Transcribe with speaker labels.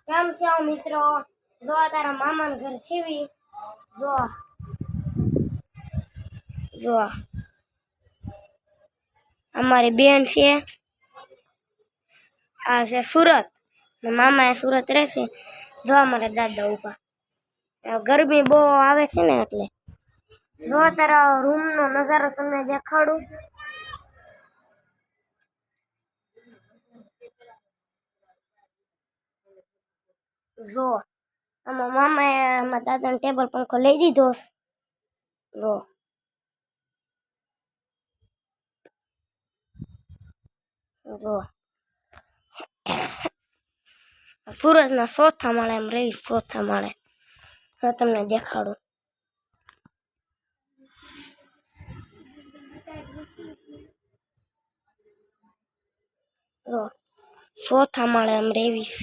Speaker 1: કેમ છો મિત્રો? જો તારા મામાનું ઘર સીવી જો જો અમારી બેન છે આ છે સુરત ને મામા એ સુરત રહેશે જો અમારા દાદા ઉભા ગરમી બહુ આવે છે ને એટલે જો તારા રૂમનો નજારો તમને દેખાડું જો આમાં મામાએ આમાં દાદાનો ટેબલ પંખો લઈ દીધો જો જો સુરતના ચોથા માળે એમ રહીશ ચોથા માળે હું તમને દેખાડું જો ચોથા માળે એમ રેવીશ